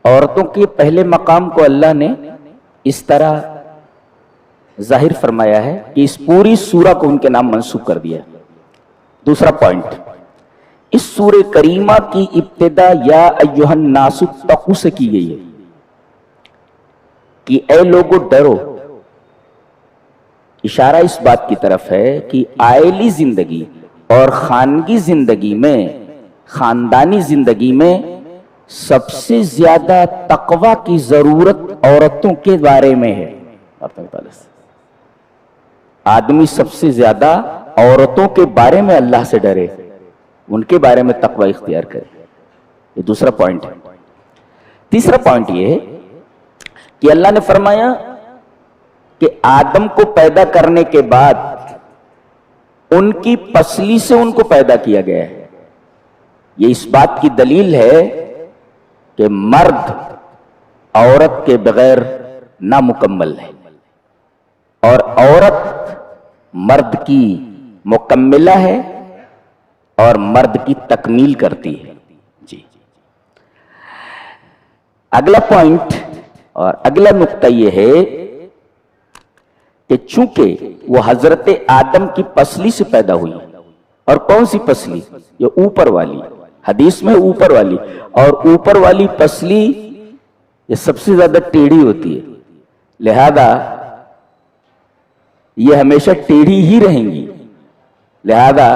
عورتوں کے پہلے مقام کو اللہ نے اس طرح ظاہر فرمایا ہے کہ اس پوری سورہ کو ان کے نام منسوب کر دیا. دوسرا پوائنٹ، اس سورہ کریمہ کی ابتدا یا ایھا الناس اتقوا سے کی گئی ہے کہ اے لوگو ڈرو. اشارہ اس بات کی طرف ہے کہ عائلی زندگی اور خانگی زندگی میں، خاندانی زندگی میں سب سے زیادہ تقوی کی ضرورت عورتوں کے بارے میں ہے. آدمی سب سے زیادہ عورتوں کے بارے میں اللہ سے ڈرے، ان کے بارے میں تقوی اختیار کرے. یہ دوسرا پوائنٹ ہے. تیسرا پوائنٹ یہ ہے کہ اللہ نے فرمایا کہ آدم کو پیدا کرنے کے بعد ان کی پسلی سے ان کو پیدا کیا گیا ہے. یہ اس بات کی دلیل ہے کہ مرد عورت کے بغیر نامکمل ہے اور عورت مرد کی مکملہ ہے اور مرد کی تکمیل کرتی ہے. جی، اگلا پوائنٹ اور اگلا نقطہ یہ ہے کہ چونکہ وہ حضرت آدم کی پسلی سے پیدا ہوئی، اور کون سی پسلی؟ یہ اوپر والی، حدیث میں اوپر والی، اور اوپر والی پسلی یہ سب سے زیادہ ٹیڑھی ہوتی ہے، لہذا یہ ہمیشہ ٹیڑھی ہی رہیں گی. لہذا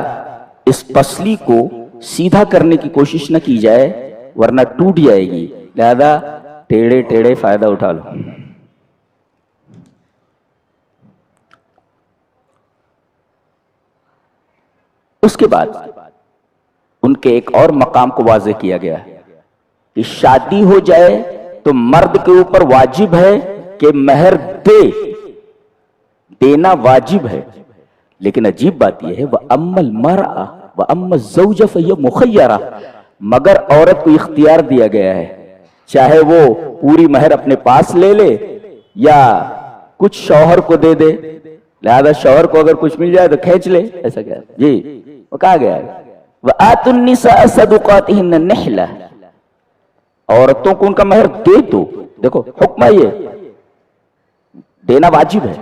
اس پسلی کو سیدھا کرنے کی کوشش نہ کی جائے ورنہ ٹوٹ جائے گی. لہذا ٹیڑھے ٹیڑھے فائدہ اٹھا لو. اس کے بعد ان کے ایک اور مقام کو واضح کیا گیا کہ شادی ہو جائے تو مرد کے اوپر واجب ہے کہ مہر دینا واجب ہے. لیکن عجیب بات یہ ہے وَأَمَّا الْمَرْأَةُ وَأَمَّا الزَّوْجَةُ فَهِيَ مُخَيَّرَةٌ، مگر عورت کو اختیار دیا گیا ہے، چاہے وہ پوری مہر اپنے پاس لے لے یا کچھ شوہر کو دے دے. لہذا شوہر کو اگر کچھ مل جائے تو کھینچ لے. ایسا کیا جی وہ کہا گیا ہے وَآتُوا النِّسَاءَ صَدُقَاتِهِنَّ نِحْلَةً، عورتوں کو ان کا مہر دے دو. دیکھو حکم ہے، یہ دینا واجب ہے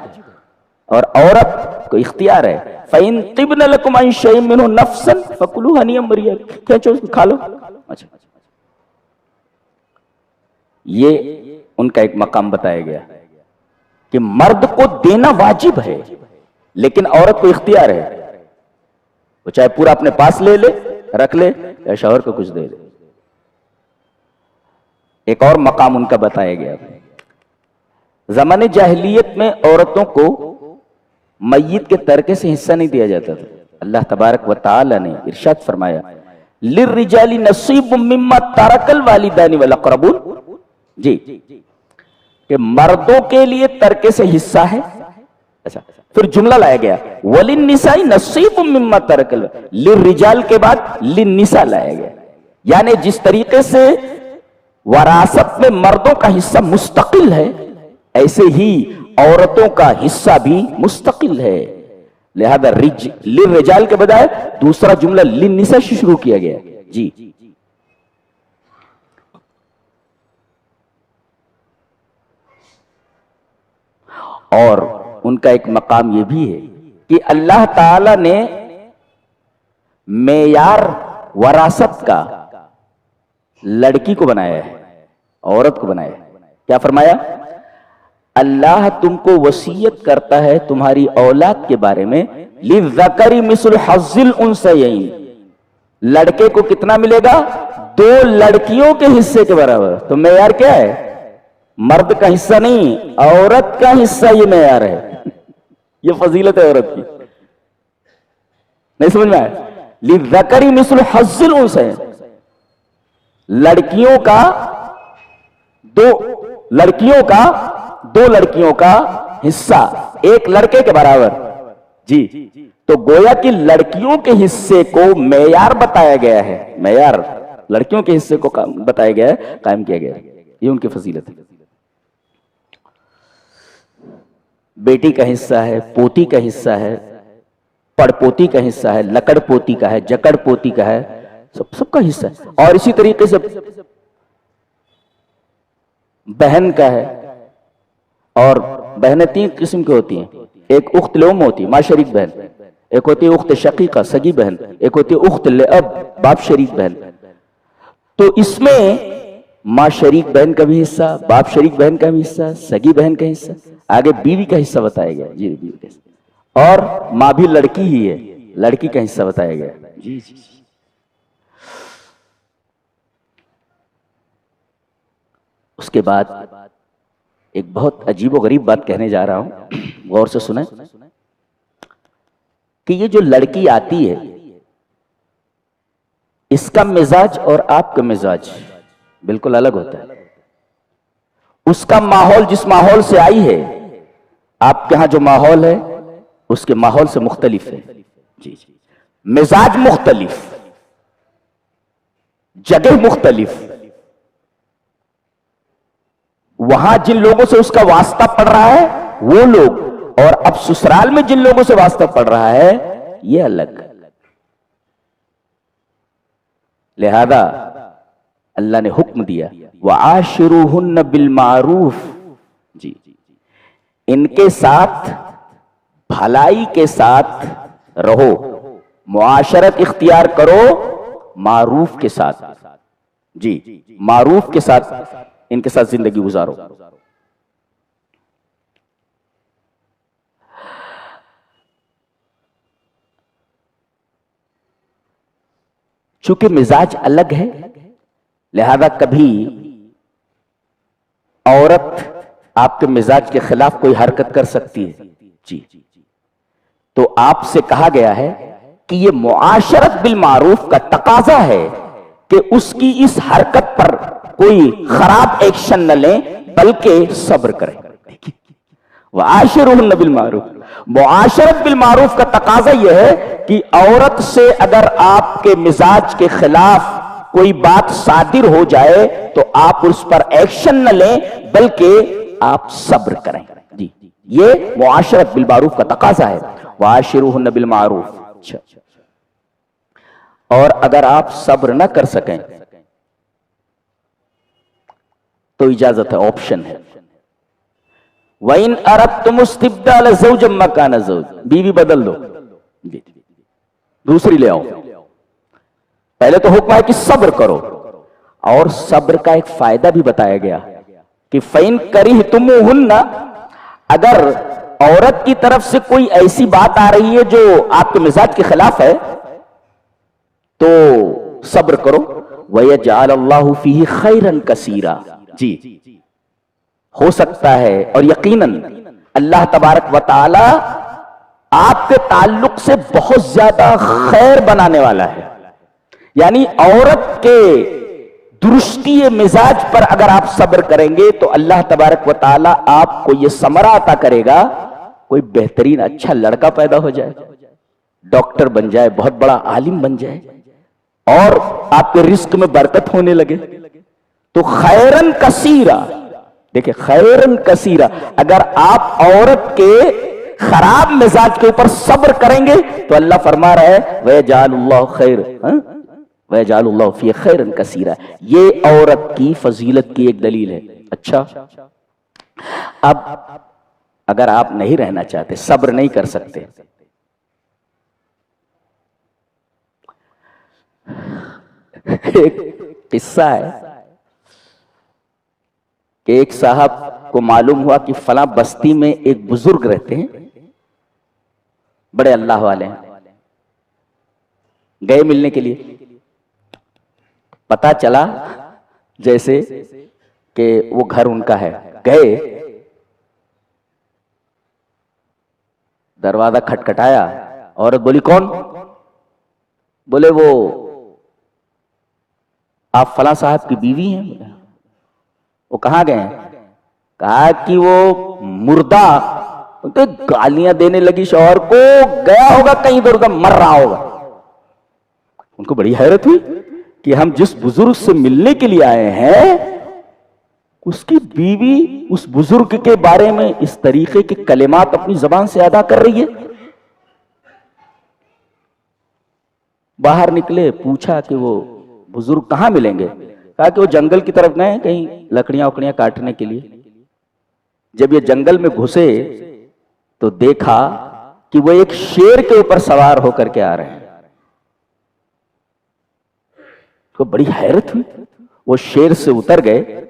اور عورت کو اختیار ہے. فَإِن طِبْنَ لَكُمْ عَنْ شَيْءٍ مِّنْهُ نَفْسًا فَكُلُوهُ هَنِيئًا مَرِيئًا، کھینچو اس کو کھا لو. اچھا، یہ ان کا ایک مقام بتایا گیا کہ مرد کو دینا واجب ہے لیکن عورت کو اختیار ہے، وہ چاہے پورا اپنے پاس لے لے، رکھ لے، یا شوہر کو کچھ دے دے. ایک اور مقام ان کا بتایا گیا. زمانے جاہلیت میں عورتوں کو میت کے ترکے سے حصہ نہیں دیا جاتا تھا. اللہ تبارک و تعالی نے ارشاد فرمایا لِلرِّجَالِ نَصِيبٌ مِّمَّا تَرَكَ الْوَالِدَانِ وَالْأَقْرَبُونَ، جی کہ مردوں کے لیے ترکے سے حصہ ہے. اچھا، پھر جملہ لایا گیا وَلِلنِّسَاءِ نَصِيبٌ مِّمَّا تَرَكَ لِلرِّجَال کے بعد لِلنِّسَاء لایا گیا. یعنی جس طریقے سے وراثت میں مردوں کا حصہ مستقل ہے ایسے ہی عورتوں کا حصہ بھی مستقل ہے. لہذا للرجال کے بجائے دوسرا جملہ للنساء سے شروع کیا گیا. جی، اور ان کا ایک مقام یہ بھی ہے کہ اللہ تعالی نے معیار وراثت کا لڑکی کو بنایا ہے، عورت کو بنایا ہے. کیا فرمایا؟ اللہ تم کو وصیت کرتا ہے تمہاری اولاد کے بارے میں لِلذَّكَرِ مِثْلُ حَظِّ الْأُنثَيَيْنِ، لڑکے کو کتنا ملے گا؟ 2 لڑکیوں کے حصے کے برابر. تو معیار کیا ہے؟ مرد کا حصہ نہیں، عورت کا حصہ یہ معیار ہے. یہ فضیلت ہے عورت کی. نہیں سمجھ میں آیا؟ لِلذَّكَرِ مِثْلُ حَظِّ الْأُنثَيَيْنِ، لڑکیوں کا حصہ ایک لڑکے کے برابر. جی، تو گویا کہ لڑکیوں کے حصے کو معیار بتایا گیا ہے، معیار لڑکیوں کے حصے کو بتایا گیا ہے، قائم کیا گیا ہے. یہ ان کی فضیلت ہے. بیٹی کا حصہ ہے، پوتی کا حصہ ہے، پڑ پوتی کا حصہ ہے، لکڑ پوتی کا ہے، جکڑ پوتی کا ہے، سب کا حصہ ہے. اور اسی طریقے سے بہن کا ہے، اور بہنیں 3 قسم کی ہوتی ہیں، ایک اخت لام ہوتی ہے، ماں شریک بہن، ایک ہوتی ہے اخت شقیقہ سگی بہن، ایک ہوتی ہے اخت لاب باپ شریک بہن۔ تو اس میں ماں شریک بہن کا بھی حصہ، باپ شریک بہن کا بھی حصہ، سگی بہن کا حصہ، آگے بیوی کا حصہ بتایا گیا، جی بیوی کا حصہ، اور ماں بھی لڑکی ہی ہے، لڑکی کا حصہ بتایا گیا، جی جی۔ اس کے بعد ایک بہت عجیب و غریب بات کہنے جا رہا ہوں، غور سے سنیں، کہ یہ جو لڑکی آتی ہے اس کا مزاج اور آپ کا مزاج بالکل الگ ہوتا ہے۔ اس کا ماحول جس ماحول سے آئی ہے، آپ کے ہاں جو ماحول ہے اس کے ماحول سے مختلف ہے، جی مزاج مختلف، جگہ مختلف، وہاں جن لوگوں سے اس کا واسطہ پڑ رہا ہے وہ لوگ، اور اب سسرال میں جن لوگوں سے واسطہ پڑ رہا ہے یہ الگ۔ لہذا اللہ نے حکم دیا وَعَاشِرُوهُنَّ بِالْمَعْرُوفِ، جی ان کے ساتھ بھلائی کے ساتھ رہو، معاشرت اختیار کرو معروف کے ساتھ، جی معروف کے ساتھ ان کے ساتھ زندگی گزارو۔ چونکہ مزاج الگ ہے، لہذا کبھی عورت آپ کے مزاج کے خلاف کوئی حرکت کر سکتی ہے، جی تو آپ سے کہا گیا ہے کہ یہ معاشرت بالمعروف کا تقاضا ہے کہ اس کی اس حرکت پر کوئی خراب ایکشن نہ لیں بلکہ صبر کریں۔ وَعَاشِرُوهُنَّ بِالْمَعْرُوفِ، معاشرت بالمعروف کا تقاضا یہ ہے کہ عورت سے اگر آپ کے مزاج کے خلاف کوئی بات صادر ہو جائے تو آپ اس پر ایکشن نہ لیں بلکہ آپ صبر کریں، جی یہ معاشرت بالمعروف کا تقاضا ہے، وَعَاشِرُوهُنَّ بِالْمَعْرُوفِ۔ اور اگر آپ صبر نہ کر سکیں تو اجازت ہے، آپشن ہے، وَإِنْ أَرَدْتُمُ اسْتِبْدَالَ زَوْجٍ مَّكَانَ زَوْجٍ، بیوی بدل دو، دوسری لے آؤ۔ پہلے تو حکم ہے کہ صبر کرو، اور صبر کا ایک فائدہ بھی بتایا گیا کہ فَإِنْ كَرِهْتُمُوهُنَّ، اگر عورت کی طرف سے کوئی ایسی بات آ رہی ہے جو آپ کے مزاج کے خلاف ہے تو صبر کرو، وَيَجْعَلَ اللَّهُ فِيهِ خَيْرًا كَثِيرًا، جی ہو سکتا ہے اور یقیناً اللہ تبارک و تعالی آپ کے تعلق سے بہت زیادہ خیر بنانے والا ہے۔ یعنی عورت کے درستی مزاج پر اگر آپ صبر کریں گے تو اللہ تبارک و تعالی آپ کو یہ ثمرہ عطا کرے گا، کوئی بہترین اچھا لڑکا پیدا ہو جائے، ڈاکٹر بن جائے، بہت بڑا عالم بن جائے، اور آپ کے رزق میں برکت ہونے لگے، تو خیرن کثیرا، دیکھیں خیرن کثیرا، اگر آپ عورت کے خراب مزاج کے اوپر صبر کریں گے تو اللہ فرما رہا ہے وَيَجْعَلُ اللَّهُ خَيْرًا، وَيَجْعَلُ اللَّهُ فِيهِ خَيْرًا كَثِيرًا، یہ عورت کی فضیلت کی ایک دلیل ہے۔ اچھا اب اگر آپ نہیں رہنا چاہتے، صبر نہیں کر سکتے، ایک قصہ ہے کہ ایک صاحب کو معلوم ہوا کہ فلاں بستی میں ایک بزرگ رہتے ہیں، بڑے اللہ والے ہیں، گئے ملنے کے لیے، پتا چلا جیسے کہ وہ گھر ان کا ہے، گئے، دروازہ کھٹکھٹایا، عورت بولی کون؟ بولے وہ آپ فلاں صاحب کی بیوی ہیں۔ وہ کہاں گئے ہیں؟ کہا کہ وہ مردہ، گالیاں دینے لگی شوہر کو، گیا ہوگا کہیں ادھر ادھر مر رہا ہوگا۔ ان کو بڑی حیرت ہوئی کہ ہم جس بزرگ سے ملنے کے لیے آئے ہیں اس کی بیوی اس بزرگ کے بارے میں اس طریقے کے کلمات اپنی زبان سے ادا کر رہی ہے۔ باہر نکلے، پوچھا کہ وہ بزرگ کہاں ملیں گے؟ کہا کہ وہ جنگل کی طرف گئے کہیں لکڑیاں وکڑیاں کاٹنے کے لیے. جب یہ جنگل میں گھسے تو دیکھا کہ وہ ایک شیر کے اوپر سوار ہو کر کے آ رہے ہیں. تو بڑی حیرت ہوئی. وہ شیر سے اتر گئے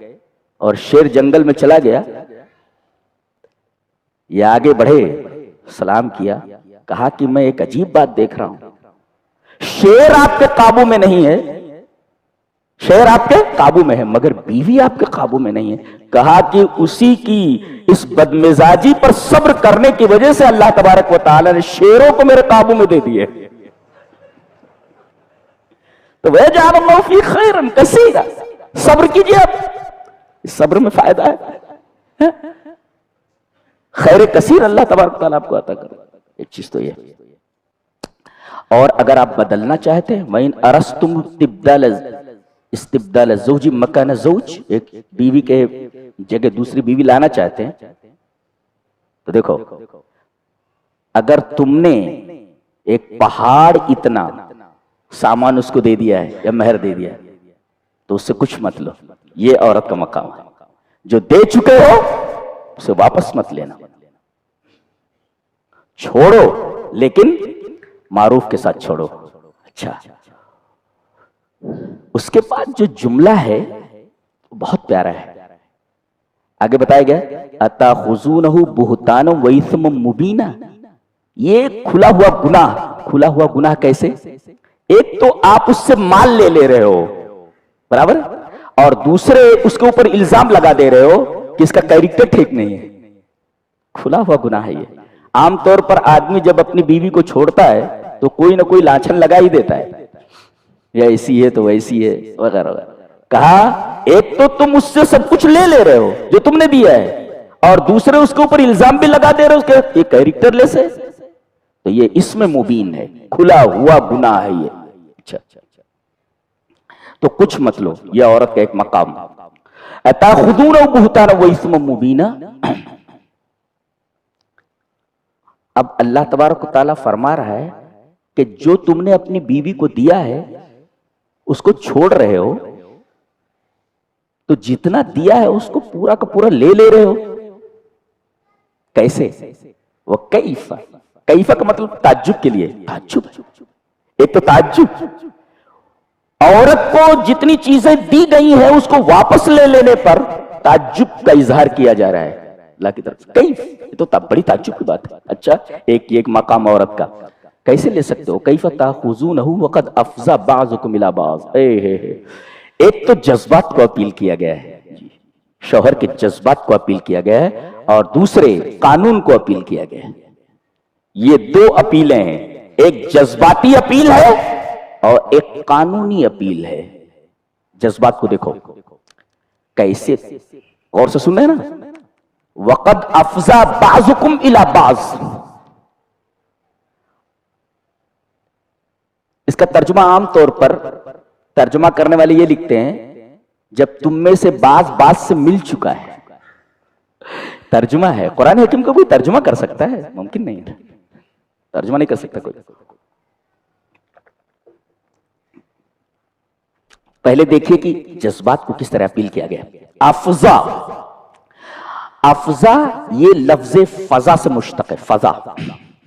اور شیر جنگل میں چلا گیا. یہ آگے بڑھے, سلام کیا, کہا کہ میں ایک عجیب بات دیکھ رہا ہوں. شیر آپ کے قابو میں نہیں ہے, شیر آپ کے قابو میں ہے, مگر بیوی آپ کے قابو میں نہیں ہے. کہا کہ اسی کی اس بدمزاجی پر صبر کرنے کی وجہ سے اللہ تبارک و تعالی نے شیروں کو میرے قابو میں دے دیے. تو وَيَجْعَلُ اللَّهُ فِي خَيْرًا كَثِيرًا, صبر کیجئے, اب صبر میں فائدہ ہے, خیر کثیر اللہ تبارک و تعالی آپ کو عطا کرے. ایک چیز تو یہ. اور اگر آپ بدلنا چاہتے ہیں, وَإِنْ أَرَسْتُمْ استبدال الزوج مکان الزوج, ایک بیوی کے جگہ دوسری بیوی لانا چاہتے ہیں, تو دیکھو اگر تم نے ایک پہاڑ اتنا سامان اس کو دے دیا ہے یا مہر دے دیا ہے تو اس سے کچھ مت لو. یہ عورت کا مقام ہے. جو دے چکے ہو اسے واپس مت لینا, چھوڑو لیکن معروف کے ساتھ چھوڑو. اچھا, اس کے بعد جو جملہ ہے بہت پیارا ہے. آگے بتایا گیا أَتَأْخُذُونَهُ بُهْتَانًا وَإِثْمًا مُبِينًا, یہ کھلا ہوا گناہ. کھلا ہوا گناہ کیسے؟ ایک تو آپ اس سے مال لے لے رہے ہو, برابر, اور دوسرے اس کے اوپر الزام لگا دے رہے ہو کہ اس کا کیریکٹر ٹھیک نہیں ہے. کھلا ہوا گناہ ہے یہ. عام طور پر آدمی جب اپنی بیوی کو چھوڑتا ہے تو کوئی نہ کوئی لاچھن لگا ہی دیتا ہے, یا ایسی ہے تو ویسی ہے وغیرہ وغیرہ. کہا ایک تو تم اس سے سب کچھ لے لے رہے ہو جو تم نے دیا ہے, اور دوسرے اس کے اوپر الزام بھی لگا دے رہے ہو کہ یہ کیریکٹر لیس ہے. تو یہ اس میں مبین ہے, کھلا ہوا گناہ ہے یہ. اچھا, تو کچھ مت لو, یہ عورت کا ایک مقام. أَتَأْخُذُونَهُ بُهْتَانًا وَإِثْمًا مُبِينًا. اب اللہ تبارک و تعالیٰ فرما رہا ہے کہ جو تم نے اپنی بیوی کو دیا ہے اس کو چھوڑ رہے ہو, تو جتنا دیا ہے اس کو پورا کا پورا لے لے رہے ہو. کیسے؟ وہ کیفا, کیفا کا مطلب تعجب کے لیے. تعجب, ایک تو تعجب, عورت کو جتنی چیزیں دی گئی ہیں اس کو واپس لے لینے پر تعجب کا اظہار کیا جا رہا ہے اللہ کی طرف سے. کیف, یہ تو بڑی تعجب کی بات ہے. اچھا, ایک مقام عورت کا کیسے لے سکتے ہو؟ کیف تاخذونہ وقد افضى بعضکم الی بعض. ایک تو جذبات کو اپیل کیا گیا ہے, شوہر کے جذبات کو اپیل کیا گیا ہے, اور دوسرے قانون کو اپیل کیا گیا ہے. یہ دو اپیلیں ہیں, ایک جذباتی اپیل ہے اور ایک قانونی اپیل ہے. جذبات کو دیکھو کیسے غور سے سن رہے ہیں نا. وقد افضى بعضکم الی بعض, اس کا ترجمہ عام طور پر ترجمہ کرنے والے یہ لکھتے ہیں جب تم میں سے بعض سے مل چکا ہے. ترجمہ ہے, قرآن حکیم کو کوئی ترجمہ کر سکتا ہے؟ ممکن نہیں ہے, ترجمہ نہیں کر سکتا کوئی. پہلے دیکھیے کہ جذبات کو کس طرح اپیل کیا گیا. افضا, افضا یہ لفظ فضا سے مشتق ہے. فضا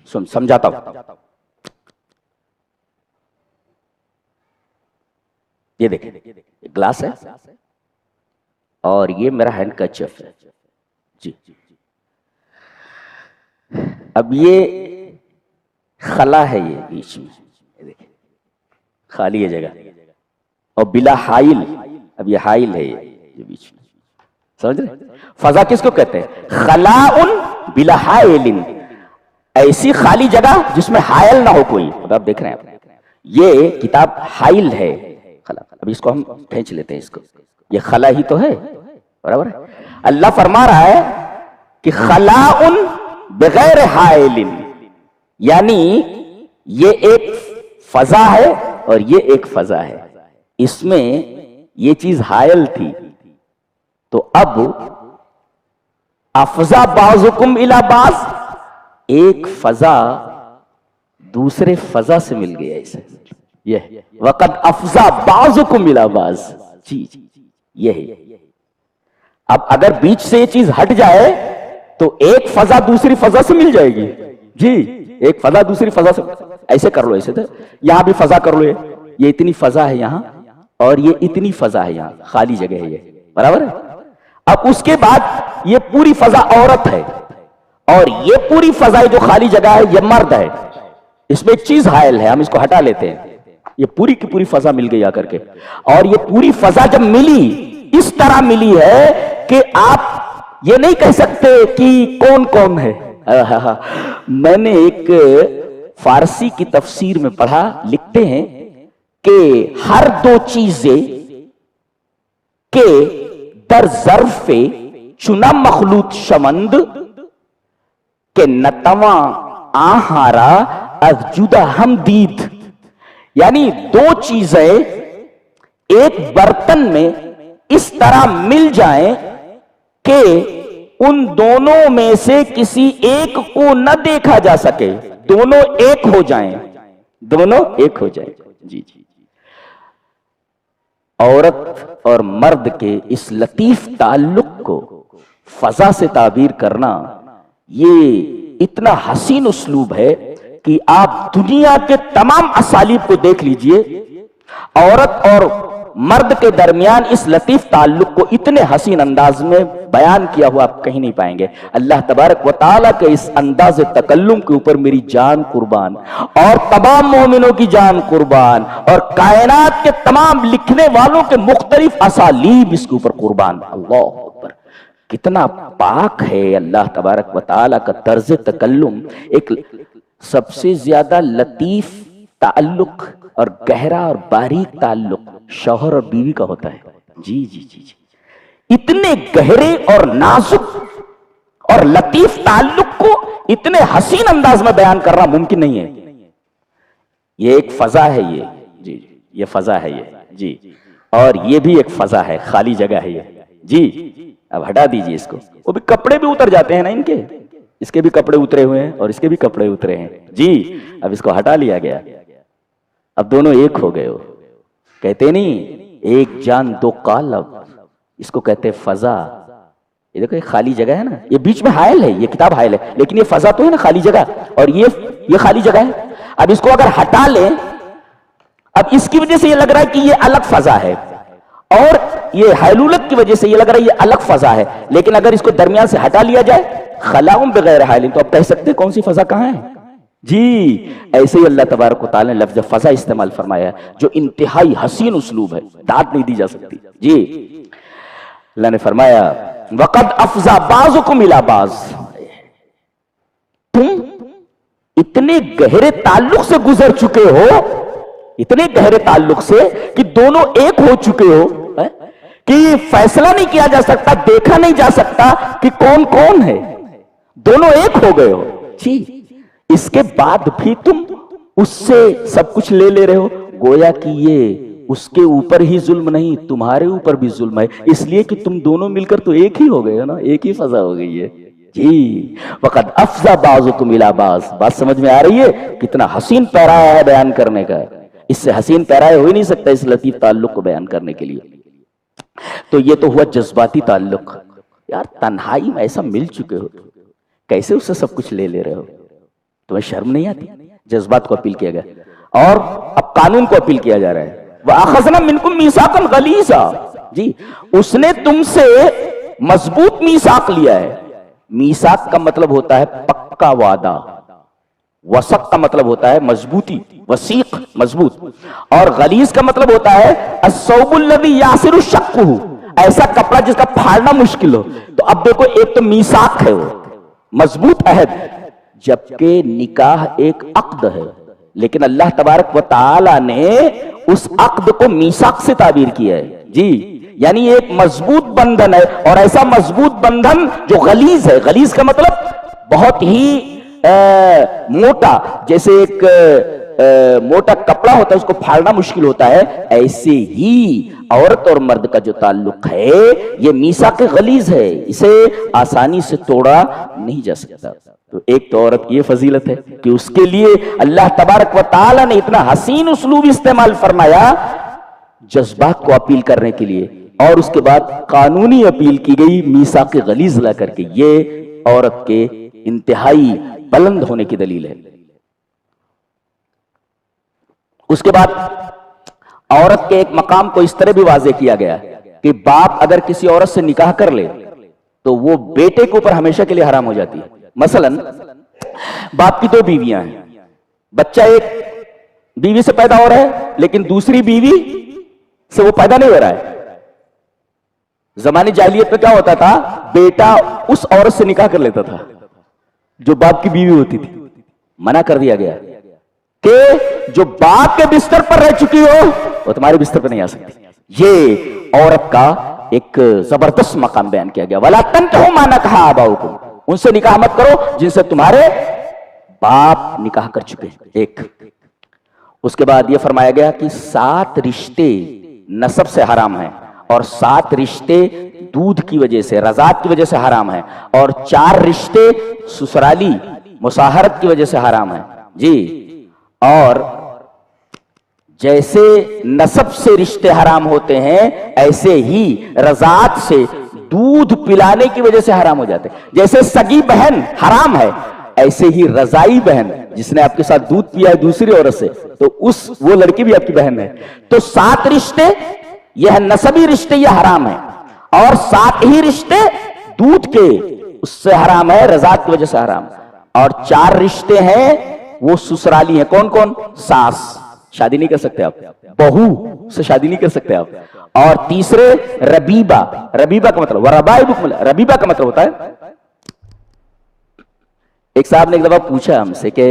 سمجھاتا ہوں. یہ دیکھیں, گلاس ہے اور یہ میرا ہینڈ کرچف ہے جی. اب یہ خلا ہے, یہ بیچ میں خالی ہے جگہ, اور بلا حائل, اب یہ حائل ہے یہ بیچ میں. سمجھ رہے؟ فضا کس کو کہتے ہیں؟ خلاء بلا حائل, ایسی خالی جگہ جس میں حائل نہ ہو کوئی. آپ دیکھ رہے ہیں, یہ کتاب حائل ہے. اب اس کو ہم کھینچ لیتے ہیں, اس کو, یہ خلا ہی تو ہے, برابر ہے. اللہ فرما رہا ہے کہ خلاء بغیر حائل, یعنی یہ ایک فضا ہے اور یہ ایک فضا ہے. اس میں یہ چیز حائل تھی, تو اب افضا بعضکم الی بعض, ایک فضا دوسرے فضا سے مل گیا اسے. یہ وقد افضا بعضکم الی بعض, جی یہ ہے. اب اگر بیچ سے یہ چیز ہٹ جائے تو ایک فضا دوسری فضا سے مل جائے گی. جی ایک فضا دوسری فضا سے. ایسے کر لو, ایسے تو یہاں بھی فضا کر لو, یہ اتنی فضا ہے یہاں اور یہ اتنی فضا ہے یہاں, خالی جگہ ہے یہ, برابر ہے. اب اس کے بعد یہ پوری فضا عورت ہے اور یہ پوری فضا جو خالی جگہ ہے یہ مرد ہے. اس میں ایک چیز حائل ہے, ہم اس کو ہٹا لیتے ہیں. یہ پوری کی پوری فضا مل گئی آ کر کے, اور یہ پوری فضا جب ملی اس طرح ملی ہے کہ آپ یہ نہیں کہہ سکتے کہ کون کون ہے. میں نے ایک فارسی کی تفسیر میں پڑھا, لکھتے ہیں کہ ہر دو چیزیں کے در ظرف چنا مخلوط شمند کہ نتواں آہارا از جدا ہم دید. یعنی دو چیزیں ایک برتن میں اس طرح مل جائیں کہ ان دونوں میں سے کسی ایک کو نہ دیکھا جا سکے, دونوں ایک ہو جائیں, دونوں ایک ہو جائیں. جی جی, عورت اور مرد کے اس لطیف تعلق کو فضا سے تعبیر کرنا یہ اتنا حسین اسلوب ہے کہ آپ دنیا کے تمام اسالیب کو دیکھ لیجئے. عورت اور مرد کے درمیان اس لطیف تعلق کو اتنے حسین انداز میں بیان کیا ہوا آپ کہیں نہیں پائیں گے. اللہ تبارک و تعالیٰ کے اس انداز تکلم کے اوپر میری جان قربان اور تمام مومنوں کی جان قربان اور کائنات کے تمام لکھنے والوں کے مختلف اسالیب اس کے اوپر قربان. اللہ اکبر, کتنا پاک ہے اللہ تبارک و تعالیٰ کا طرز تکلم. ایک سب سے زیادہ لطیف تعلق اور گہرا اور باریک تعلق شوہر اور بیوی کا ہوتا ہے. جی جی جی جی, اتنے گہرے اور نازک اور لطیف تعلق کو اتنے حسین انداز میں بیان کرنا ممکن نہیں ہے. یہ ایک فضا ہے, یہ جی یہ فضا ہے یہ جی, اور یہ بھی ایک فضا ہے, خالی جگہ ہے یہ جی. اب ہٹا دیجئے اس کو, وہ بھی کپڑے بھی اتر جاتے ہیں نا ان کے, اس کے بھی کپڑے اترے ہوئے ہیں اور اس کے بھی کپڑے اترے ہیں جی. اب اس کو ہٹا لیا گیا, اب دونوں ایک ہو گئے ہو. کہتے نہیں ایک جان دو قالب, اس کو کہتے فضا. یہ دیکھو یہ خالی جگہ ہے نا, یہ بیچ میں حائل ہے, یہ کتاب حائل ہے, لیکن یہ فضا تو ہے نا خالی جگہ, اور یہ خالی جگہ ہے. اب اس کو اگر ہٹا لیں, اب اس کی وجہ سے یہ لگ رہا ہے کہ یہ الگ فضا ہے, اور یہ حیلولت کی وجہ سے یہ لگ رہا ہے یہ الگ فضا ہے. لیکن اگر اس کو درمیان سے ہٹا لیا جائے خلاؤں بغیر حائل, تو اب کہہ سکتے کون سی فضا کہاں ہے. جی ایسے ہی اللہ تبارک و تعالی نے لفظ فضا استعمال فرمایا ہے جو انتہائی حسین اسلوب ہے, داد نہیں دی جا سکتی. جی اللہ نے فرمایا وَقَدْ أَفْزَى بَعْضُكُمْ إِلَى بَعْضٍ, تم اتنے گہرے تعلق سے گزر چکے ہو, اتنے گہرے تعلق سے کہ دونوں ایک ہو چکے ہو کہ فیصلہ نہیں کیا جا سکتا, دیکھا نہیں جا سکتا کہ کون کون ہے, دونوں ایک ہو گئے ہو. جی اس کے بعد بھی تم اس سے سب کچھ لے رہے ہو, گویا کہ یہ اس کے اوپر ہی ظلم نہیں تمہارے اوپر بھی ظلم ہے, اس لیے کہ تم دونوں مل کر تو ایک ہی ہو گئے ہو نا, ایک ہی فضا ہو گئی ہے. جی وقد افزا بعضکم الی بعض, بات سمجھ میں آ رہی ہے کتنا حسین پیرایا ہے بیان کرنے کا, اس سے حسین پیرایا ہو ہی نہیں سکتا اس لطیف تعلق کو بیان کرنے کے لیے. تو یہ تو ہوا جذباتی تعلق. یار تنہائی میں ایسا مل چکے ہو, کیسے اس سے سب کچھ لے رہے ہو, تمہیں شرم نہیں آتی؟ جذبات کو اپیل کیا گیا, اور اب قانون کو اپیل کیا جا رہا ہے. وَأَخَذْنَا مِنْكُمْ مِيثَاقًا غَلِيظًا, جی اس نے تم سے مضبوط میثاق لیا ہے. میثاق کا مطلب ہوتا ہے پکا وعدہ, وثق کا مطلب ہوتا ہے مضبوطی, وثیق مضبوط, اور غلیظ کا مطلب ہوتا ہے الثوب الذی یعسر شقہ, ایسا کپڑا جس کا پھاڑنا مشکل ہو. تو اب دیکھو ایک تو میثاق ہے, وہ مضبوط عہد, جبکہ نکاح ایک عقد ہے, لیکن اللہ تبارک و تعالی نے اس عقد کو میثاق سے تعبیر کیا ہے. جی یعنی ایک مضبوط بندھن ہے, اور ایسا مضبوط بندھن جو غلیظ ہے. غلیظ کا مطلب بہت ہی موٹا, جیسے ایک موٹا کپڑا ہوتا ہے اس کو پھاڑنا مشکل ہوتا ہے, ایسے ہی عورت اور مرد کا جو تعلق ہے یہ میثاق غلیظ ہے, اسے آسانی سے توڑا نہیں جا سکتا. تو ایک تو عورت کی یہ فضیلت ہے کہ اس کے لیے اللہ تبارک و تعالی نے اتنا حسین اسلوب استعمال فرمایا جذبات کو اپیل کرنے کے لیے اور اس کے بعد قانونی اپیل کی گئی میثاق غلیظ لا کر کے. یہ عورت کے انتہائی بلند ہونے کی دلیل ہے. اس کے بعد عورت کے ایک مقام کو اس طرح بھی واضح کیا گیا کہ باپ اگر کسی عورت سے نکاح کر لے تو وہ بیٹے کے اوپر ہمیشہ کے لیے حرام ہو جاتی ہے. مثلا باپ کی 2 بیویاں ہیں, بچہ ایک بیوی سے پیدا ہو رہا ہے لیکن دوسری بیوی سے وہ پیدا نہیں ہو رہا ہے. زمانے جاہلیت میں کیا ہوتا تھا, بیٹا اس عورت سے نکاح کر لیتا تھا جو باپ کی بیوی ہوتی تھی. منع کر دیا گیا کہ جو باپ کے بستر پر رہ چکی ہو وہ تمہارے بستر پر نہیں آ سکتی. یہ عورت کا ایک زبردست مقام بیان کیا گیا. وَلَا تَنْكِحُوا مَا نَكَحَ آبَاؤُكُمْ, ان سے نکاح مت کرو جن سے تمہارے باپ نکاح کر چکے. ایک اس کے بعد یہ فرمایا گیا کہ 7 رشتے نسب سے حرام ہیں اور 7 رشتے دودھ کی وجہ سے, رضاعت کی وجہ سے حرام ہیں, اور 4 رشتے سسرالی مصاہرت کی وجہ سے حرام ہیں. جی, اور جیسے نسب سے رشتے حرام ہوتے ہیں ایسے ہی رضاعت سے, دودھ پلانے کی وجہ سے حرام ہو جاتے ہیں. جیسے سگی بہن حرام ہے ایسے ہی رضائی بہن جس نے آپ کے ساتھ دودھ پیا ہے دوسری عورت سے تو وہ لڑکی بھی آپ کی بہن ہے. تو 7 رشتے یہ نسبی رشتے یہ حرام ہیں, اور 7 ہی رشتے دودھ کے اس سے حرام ہے, رضاعت کی وجہ سے حرام, اور 4 رشتے ہیں وہ سسرالی ہیں. کون کون؟ ساس, شادی نہیں کر سکتے آپ, بہو سے شادی نہیں کر سکتے آپ, اور تیسرے ربیبہ. ربیبہ کا مطلب ربیبہ کا مطلب ہوتا ہے, ایک صاحب نے ایک دفعہ پوچھا ہم سے کہ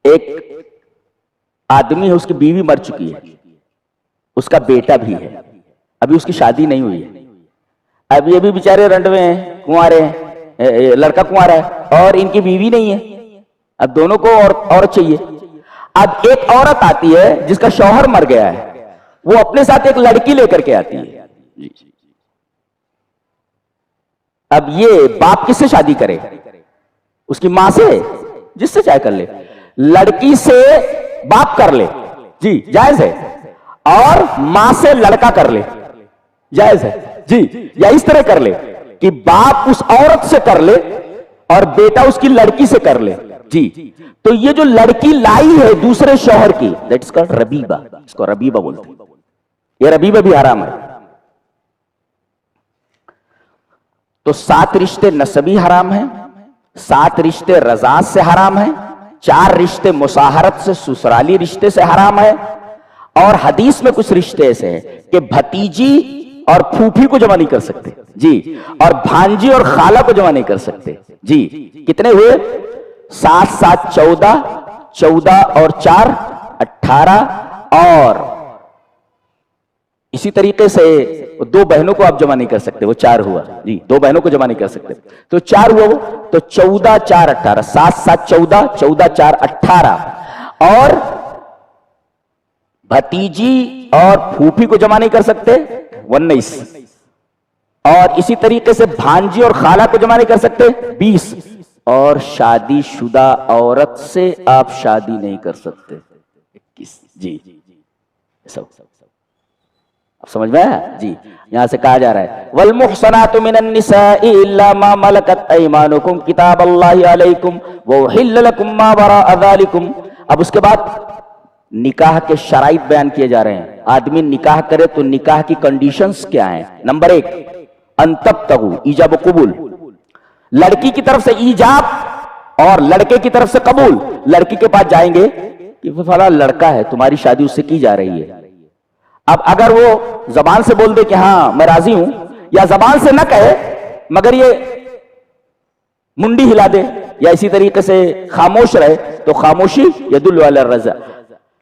ایک آدمی ہے, اس کی بیوی مر چکی ہے, اس کا بیٹا بھی ہے, ابھی اس کی شادی نہیں ہوئی ہے, اب یہ بھی بیچارے رنڈوے ہیں, کنوارے ہیں, لڑکا کنوارا ہے اور ان کی بیوی نہیں ہے. اب دونوں کو عورت چاہیے. اب ایک عورت آتی ہے جس کا شوہر مر گیا ہے, وہ اپنے ساتھ ایک لڑکی لے کر کے آتی ہے. اب یہ باپ کس سے شادی کرے؟ اس کی ماں سے, جس سے چاہے کر لے. لڑکی سے باپ کر لے, جی جائز ہے, اور ماں سے لڑکا کر لے, جائز ہے جی, یا اس طرح کر لے کہ باپ اس عورت سے کر لے اور بیٹا اس کی لڑکی سے کر لے. جی, تو یہ جو لڑکی لائی ہے دوسرے شوہر کی, دیٹس کالڈ ربیبہ, اس کو ربیبہ بولتے ہیں. یہ ربیبہ بھی حرام ہے. تو 7 رشتے نسبی حرام ہیں, 7 رشتے رضاعت سے حرام ہیں, 4 رشتے مصاہرت سے سسرالی رشتے سے حرام ہے, اور حدیث میں کچھ رشتے ایسے ہیں کہ بھتیجی اور پھوپھی کو جمع نہیں کر سکتے. جی, اور بھانجی اور خالہ کو جمع نہیں کر سکتے. جی, کتنے ہوئے؟ 7 7 14, 14 اور 4 18, اور اسی طریقے سے 2 بہنوں کو آپ جمع نہیں کر سکتے, وہ 4 ہوا. جی, 2 بہنوں کو جمع نہیں کر سکتے تو 4 ہوا, وہ تو 14 4 18, 7 7 14, 14 4 18, اور بھتیجی اور پھوپھی کو جمع نہیں کر سکتے 19, اور اسی طریقے سے بھانجی اور خالہ کو جمع نہیں کر سکتے 20, اور شادی شدہ عورت سے آپ شادی نہیں کر سکتے 21. جی, سب سمجھ میں ہے؟ جی, یہاں سے کہا جا رہا ہے والمحصنات من النساء الا ما ملكت ايمانكم كتاب الله عليكم وحل لكم ما وراء ذلكم. اب اس کے بعد نکاح کے شرائط بیان کیے جا رہے ہیں. آدمی نکاح کرے تو نکاح کی کنڈیشنز کیا ہیں؟ نمبر 1 ان تبتغوا, ایجاب و قبول, لڑکی کی طرف سے ایجاب اور لڑکے کی طرف سے قبول. لڑکی کے پاس جائیں گے کہ فلاں لڑکا ہے, تمہاری شادی اس سے کی جا رہی ہے. اب اگر وہ زبان سے بول دے کہ ہاں میں راضی ہوں, یا زبان سے نہ کہے مگر یہ منڈی ہلا دے یا اسی طریقے سے خاموش رہے تو خاموشی یدل علی الرضا,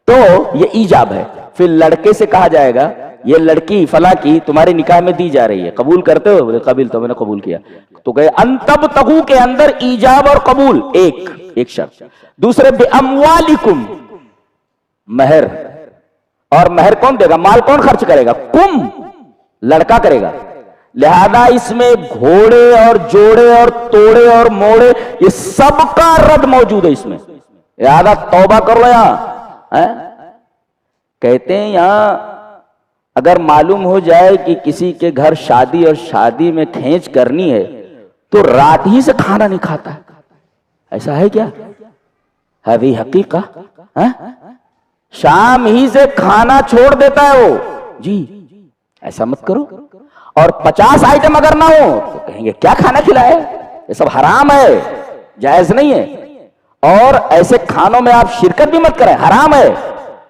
تو یہ ایجاب ہے. پھر لڑکے سے کہا جائے گا یہ لڑکی فلاں کی تمہارے نکاح میں دی جا رہی ہے, قبول کرتے ہو؟ بولے قبول, تو میں نے قبول کیا. تو کہے ان تبتغوا کے اندر ایجاب اور قبول ایک شرط. دوسرے باموالکم, مہر, اور مہر کون دے گا؟ مال کون خرچ کرے گا؟ کم, لڑکا کرے گا. لہذا اس میں گھوڑے اور جوڑے اور توڑے اور موڑے یہ سب کا رد موجود ہے اس میں. لہذا توبہ کر لو. یہاں کہتے ہیں یہاں اگر معلوم ہو جائے کہ کسی کے گھر شادی اور شادی میں کھینچ کرنی ہے تو رات ہی سے کھانا نہیں کھاتا ہے. ایسا ہے کیا؟ هذه حقیقہ. شام ہی سے کھانا چھوڑ دیتا ہے وہ. جی ایسا مت کرو. اور 50 آئٹم اگر نہ ہو تو کہیں گے کیا کھانا کھلایا ہے، یہ سب حرام ہے، جائز نہیں ہے. اور ایسے کھانوں میں آپ شرکت بھی مت کریں، حرام ہے.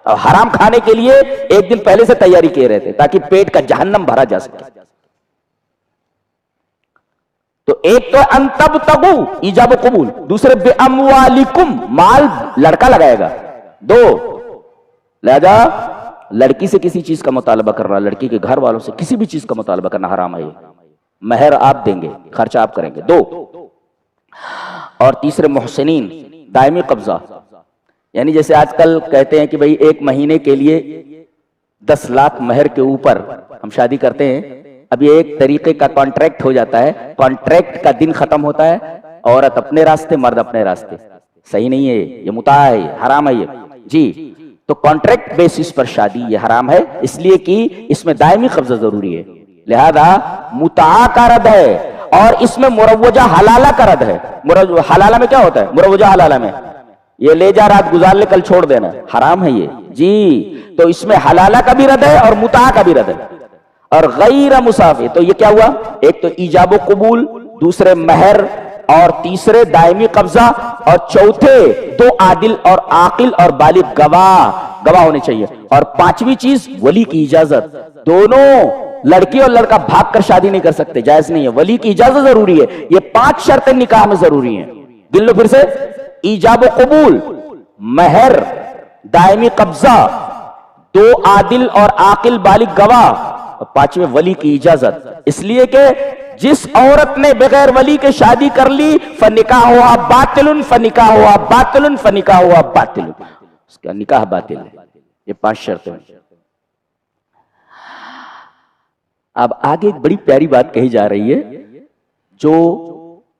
اور حرام کھانے کے لیے ایک دن پہلے سے تیاری کیے رہتے تاکہ پیٹ کا جہنم بھرا جا سکے. تو ایک تو ان تبتغوا ایجاب و قبول، دوسرے بے اموالکم مال لڑکا لگائے گا. 2 لہذا لڑکی سے کسی چیز کا مطالبہ کرنا، لڑکی کے گھر والوں سے کسی بھی چیز کا مطالبہ کرنا حرام ہے. مہر آپ دیں گے، خرچہ آپ کریں گے. 2 اور تیسرے محسنین، دائمی قبضہ. یعنی جیسے آج کل کہتے ہیں کہ بھئی 1 مہینے کے لیے 10 لاکھ مہر کے اوپر ہم شادی کرتے ہیں. اب یہ ایک طریقے کا کانٹریکٹ ہو جاتا ہے. کانٹریکٹ کا دن ختم ہوتا ہے، عورت اپنے راستے مرد اپنے راستے. صحیح نہیں ہے یہ، متاع ہے، حرام ہے یہ. جی تو کانٹریکٹ بیسس پر شادی یہ حرام ہے، اس لیے کہ اس میں دائمی قبضہ ضروری ہے. لہذا متاع کا رد ہے اور اس میں مروجہ حلالہ کا رد ہے. حلالہ میں کیا ہوتا ہے؟ مروجہ حلالہ میں یہ لے جا رات گزار لے کل چھوڑ دینا، حرام ہے یہ. جی تو اس میں حلالہ کا بھی رد ہے اور متاع کا بھی رد ہے. اور غیر مسافر، تو یہ کیا ہوا؟ ایک تو ایجاب و قبول، دوسرے مہر، اور تیسرے دائمی قبضہ، اور چوتھے 2 عادل اور عاقل اور بالغ گواہ ہونے چاہیے. اور 5ویں چیز ولی کی اجازت. دونوں لڑکی اور لڑکا بھاگ کر شادی نہیں کر سکتے، جائز نہیں ہے. ولی کی اجازت ضروری ہے. یہ 5 شرطیں نکاح میں ضروری ہیں. گن لو پھر سے: ایجاب و قبول، مہر، دائمی قبضہ، 2 عادل اور عاقل بالغ گواہ، اور 5ویں ولی کی اجازت. اس لیے کہ جس عورت نے بغیر ولی کے شادی کر لی فنکاحها باطل، فنکاحها باطل، فنکاحها باطل، اس کا نکاح باطل ہے. یہ 5 شرطیں. اب آگے ایک بڑی پیاری بات کہی جا رہی ہے جو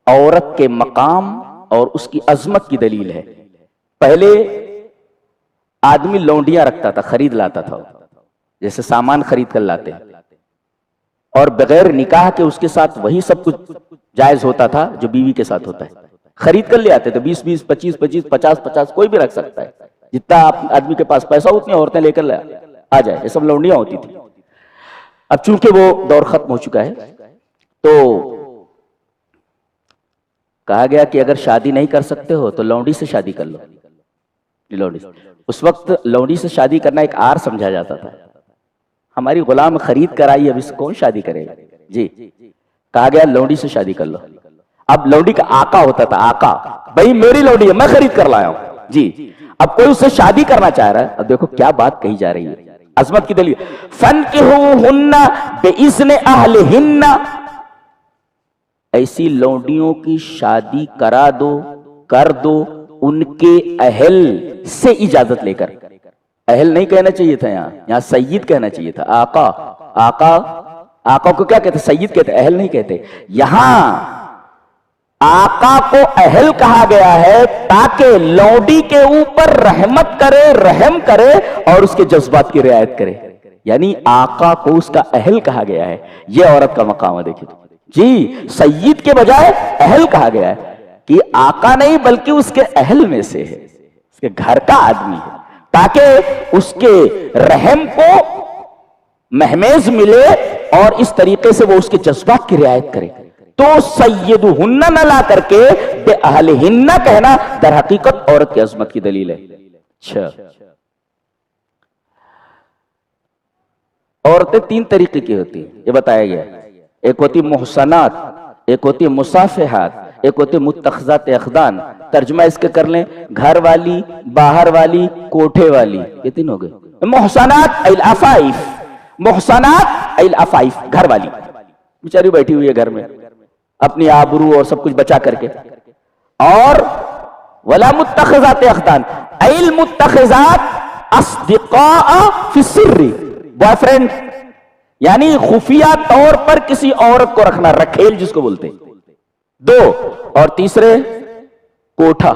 عورت کے مقام اور اس کی عظمت کی دلیل ہے. پہلے آدمی لونڈیاں رکھتا تھا، خرید لاتا تھا، جیسے سامان خرید کر لاتے، اور بغیر نکاح کے اس کے ساتھ وہی سب کچھ جائز ہوتا تھا جو بیوی کے ساتھ ہوتا ہے. خرید کر لے آتے تھے 20 25 25 50 50، کوئی بھی رکھ سکتا ہے. جتنا آدمی کے پاس پیسہ اتنی عورتیں لے کر آ جائے. یہ سب لونڈیاں ہوتی تھی. اب چونکہ وہ دور ختم ہو چکا ہے تو کہا گیا کہ اگر شادی نہیں کر سکتے ہو تو لونڈی سے شادی کر لو. لونڈی، اس وقت لونڈی سے شادی کرنا ایک آر سمجھا جاتا تھا. ہماری غلام خرید کر آئی، اب اس کون شادی کرے گا؟ جی کہا گیا لونڈی سے شادی کر لو. اب لونڈی کا آقا ہوتا تھا، آقا، بھائی میری لونڈی ہے، میں خرید کر لایا ہوں. جی اب کوئی اس سے شادی کرنا چاہ رہا ہے. اب دیکھو کیا بات کہی جا رہی ہے، عظمت کی دلیل. فَانْكِحُوهُنَّ بِإِذْنِ أَهْلِهِنَّ، ایسی لونڈیوں کی شادی کرا دو، کر دو ان کے اہل سے اجازت لے کر. اہل نہیں کہنا چاہیے تھا، یہاں سید کہنا چاہیے تھا. آقا، آقا، آقا کو کیا کہتے؟ سید کہتے، اہل نہیں کہتے. یہاں آقا کو اہل کہا گیا ہے تاکہ لونڈی کے اوپر رحمت کرے، رحم کرے اور اس کے جذبات کی رعایت کرے. یعنی آقا کو اس کا اہل کہا گیا ہے. یہ عورت کا مقام ہے. دیکھیں جی، سید کے بجائے اہل کہا گیا ہے کہ آقا نہیں بلکہ اس کے اہل میں سے ہے، اس کے گھر کا آدمی ہے، تاکہ اس کے رحم کو مہمیز ملے اور اس طریقے سے وہ اس کے جذبات کی رعایت کرے. تو سیدہن نہ لا کر کے بے اہلہن کہنا در حقیقت عورت کی عظمت کی دلیل ہے. اچھا، عورتیں 3 طریقے کی ہوتی ہیں، یہ بتایا گیا. ایک ہوتی محسنات، ایک ہوتی مصافحات، ایک ہوتی متخذات اخدان. ترجمہ اس کے کر لیں، گھر والی، باہر والی، کوٹھے والی. یہ 3 ہو گئے. محسنات العفائف، محسنات العفائف، گھر والی، بیچاری بیٹھی ہوئی ہے گھر میں اپنی آبرو اور سب کچھ بچا کر کے. اور ولا متخذات اخدان، المتخذات اصدقاء فی السر، بوائے فرینڈ، یعنی خفیہ طور پر کسی عورت کو رکھنا، رکھیل جس کو بولتے. 2 اور تیسرے کوٹھا.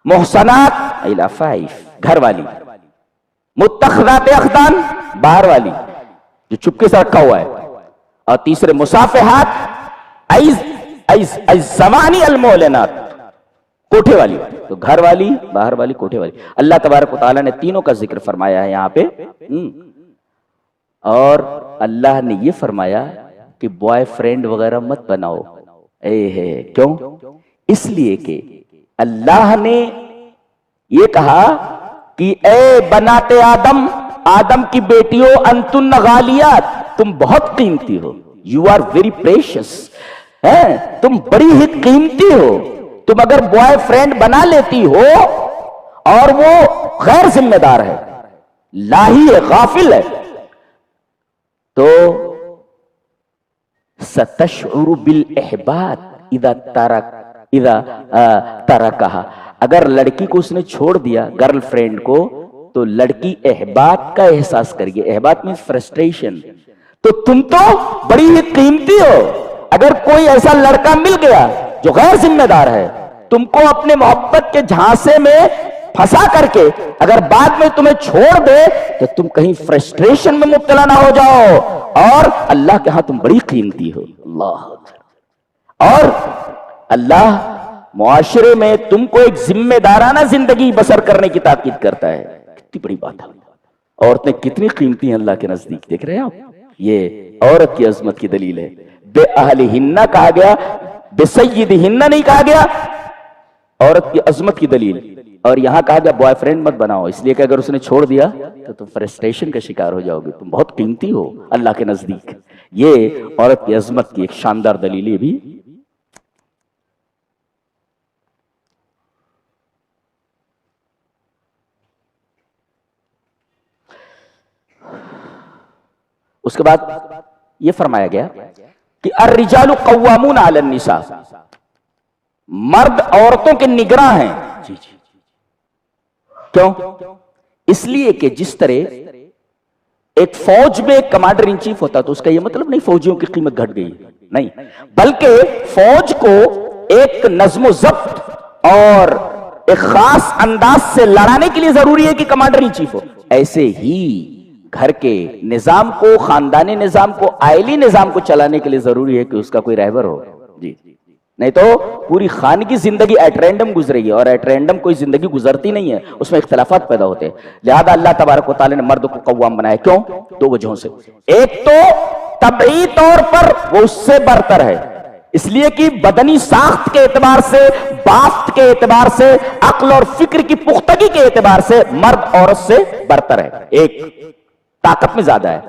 محسنات العفائف، گھر والی. متخذات اخدان، باہر والی جو چپکے سے رکھا ہوا ہے، اور تیسرے مصافحات الزمانی المعلنات، کوٹھے والی، تو گھر والی، باہر والی، کوٹھے والی۔ اللہ تبارک و تعالیٰ نے تینوں کا ذکر فرمایا ہے یہاں پہ، اور اللہ نے یہ فرمایا کہ بوائے فرینڈ وغیرہ مت بناؤ۔ کیوں؟ اس لیے کہ اللہ نے یہ کہا کہ اے بنات آدم، آدم کی بیٹیوں، انتن غالیات، تم بہت قیمتی ہو، یو آر ویری پریشس، تم بڑی ہی قیمتی ہو۔ تم اگر بوائے فرینڈ بنا لیتی ہو اور وہ غیر ذمہ دار ہے، لاہی ہے، غافل ہے، تو ستشعر بالاحباط اذا ترکہا، اگر لڑکی کو اس نے چھوڑ دیا، گرل فرینڈ کو، تو لڑکی احباط کا احساس کرے گی۔ احباط میں فرسٹریشن۔ تو تم تو بڑی ہی قیمتی ہو، اگر کوئی ایسا لڑکا مل گیا جو غیر ذمہ دار ہے، تم کو اپنے محبت کے جھانسے میں پھنسا کر کے اگر بعد میں تمہیں چھوڑ دے تو تم کہیں فرسٹریشن میں مبتلا نہ ہو جاؤ، اور اللہ کے ہاں تم بڑی قیمتی ہو۔ اللہ، اور اللہ معاشرے میں تم کو ایک ذمہ دارانہ زندگی بسر کرنے کی تاکید کرتا ہے۔ کتنی بڑی بات ہے، عورتیں کتنی قیمتی ہیں اللہ کے نزدیک، دیکھ رہے ہیں آپ؟ یہ عورت کی عظمت کی دلیل ہے۔ بے اہلہن کہا گیا، بے سیدہن نہیں کہا گیا، عورت کی عظمت کی دلیل۔ اور یہاں کہا گیا بوائے فرینڈ مت بناؤ، اس لیے کہ اگر اس نے چھوڑ دیا تو تم فرسٹریشن کا شکار ہو جاؤ گے، تم بہت قیمتی ہو اللہ کے نزدیک۔ یہ عورت کی عظمت کی ایک شاندار دلیل بھی۔ اس کے بعد یہ فرمایا گیا کہ الرجال قوامون علی النساء، مرد عورتوں کے نگراں ہیں۔ کیوں؟ اس لیے کہ جس طرح ایک فوج میں ایک کمانڈر ان چیف ہوتا تو اس کا یہ مطلب نہیں فوجیوں کی قیمت گھٹ گئی، نہیں، بلکہ فوج کو ایک نظم و ضبط اور ایک خاص انداز سے لڑانے کے لیے ضروری ہے کہ کمانڈر ان چیف ہو۔ ایسے ہی گھر کے نظام کو، خاندانی نظام کو، آئلی نظام کو چلانے کے لیے ضروری ہے کہ اس کا کوئی رہبر ہو۔ جی، نہیں تو پوری خاندان کی زندگی ایٹ رینڈم گزرے گی، اور ایٹ رینڈم کوئی زندگی گزرتی نہیں ہے، اس میں اختلافات پیدا ہوتے ہیں۔ لہذا اللہ تبارک و تعالی نے مرد کو قوام بنایا۔ کیوں؟ دو وجہوں سے۔ ایک تو طبعی طور پر وہ اس سے برتر ہے، اس لیے کہ بدنی ساخت کے اعتبار سے، بافت کے اعتبار سے، عقل اور فکر کی پختگی کے اعتبار سے مرد عورت سے برتر ہے، ایک طاقت میں زیادہ ہے،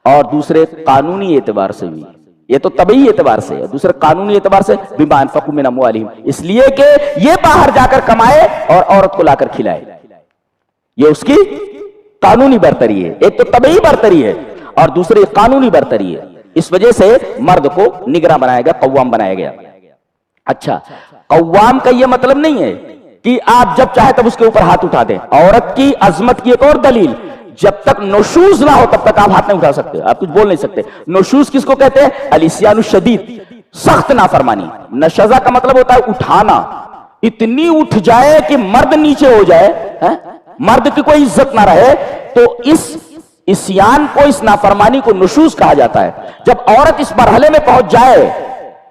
اور دوسرے قانونی اعتبار سے بھی، یہ تو طبعی اعتبار سے ہے، دوسرے قانونی اعتبار سے بما انفقوا من اموالہم، اس لیے کہ یہ باہر جا کر کمائے اور عورت کو لا کر کھلائے، یہ اس کی قانونی برتری ہے۔ ایک تو طبعی برتری ہے اور دوسری قانونی برتری ہے، اس وجہ سے مرد کو نگراں بنایا گیا، قوام بنایا گیا۔ اچھا، قوام کا یہ مطلب نہیں ہے کہ آپ جب چاہے تب اس کے اوپر ہاتھ اٹھا دیں۔ عورت کی عظمت کی ایک اور دلیل، جب تک نشوز نہ ہو تب تک آپ ہاتھ نہیں اٹھا سکتے، آپ کچھ بول نہیں سکتے۔ نشوز کس کو کہتے ہیں؟ الاسیان الشدید، سخت نافرمانی۔ نشزہ کا مطلب ہوتا ہے اٹھانا، اتنی اٹھ جائے کہ مرد نیچے ہو جائے، مرد کی کوئی عزت نہ رہے، تو اس اسیان کو، اس نافرمانی کو نشوز کہا جاتا ہے۔ جب عورت اس مرحلے میں پہنچ جائے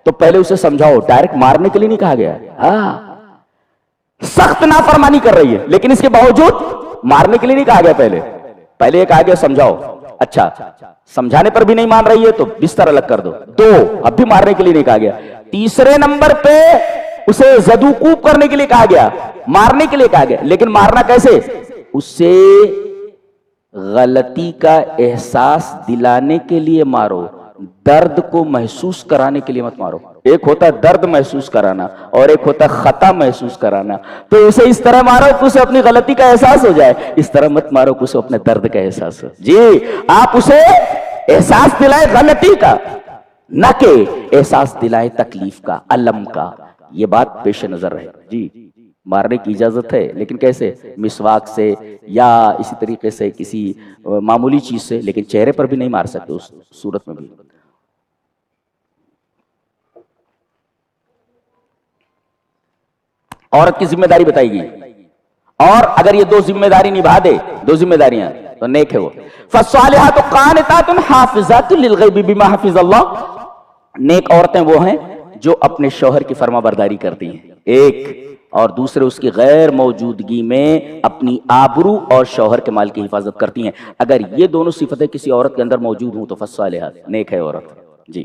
تو پہلے اسے سمجھاؤ، ڈائریکٹ مارنے کے لیے نہیں کہا گیا ہے، سخت نافرمانی کر رہی ہے لیکن اس کے باوجود مارنے کے لیے نہیں کہا گیا، پہلے ایک آگے سمجھاؤ۔ اچھا، سمجھانے پر بھی نہیں مان رہی ہے تو بستر الگ کر دو، دو، اب بھی مارنے کے لیے نہیں کہا گیا۔ تیسرے نمبر پہ اسے زدوکوب کرنے کے لیے کہا گیا، مارنے کے لیے کہا گیا، لیکن مارنا کیسے؟ اسے غلطی کا احساس دلانے کے لیے مارو، درد کو محسوس کرانے کے لیے مت مارو۔ ایک ہوتا ہے درد محسوس کرانا اور ایک ہوتا ہے خطا محسوس کرانا، تو اسے اس طرح مارو کہ اسے اپنی غلطی کا احساس ہو جائے، اس طرح مت مارو کہ اسے اپنے درد کا احساس ہو۔ جی، آپ اسے احساس دلائے غلطی کا، نہ کہ احساس دلائے تکلیف کا، الم کا، یہ بات پیش نظر رہے۔ جی، مارنے کی اجازت ہے لیکن کیسے؟ مسواک سے یا اسی طریقے سے کسی معمولی چیز سے، لیکن چہرے پر بھی نہیں مار سکتے اس صورت میں بھی۔ عورت کی ذمہ داری بتائی گئی، اور اگر یہ دو ذمہ داری نبھا دے، دو ذمہ داریاں، تو نیک ہے وہ. فالصالحات قانتات حافظات للغیب بما حفظ اللہ. نیک عورتیں وہ ہیں جو اپنے شوہر کی فرما برداری کرتی ہیں، ایک، اور دوسرے اس کی غیر موجودگی میں اپنی آبرو اور شوہر کے مال کی حفاظت کرتی ہیں. اگر یہ دونوں صفتیں کسی عورت کے اندر موجود ہوں تو فالصالحات، نیک ہے عورت. جی.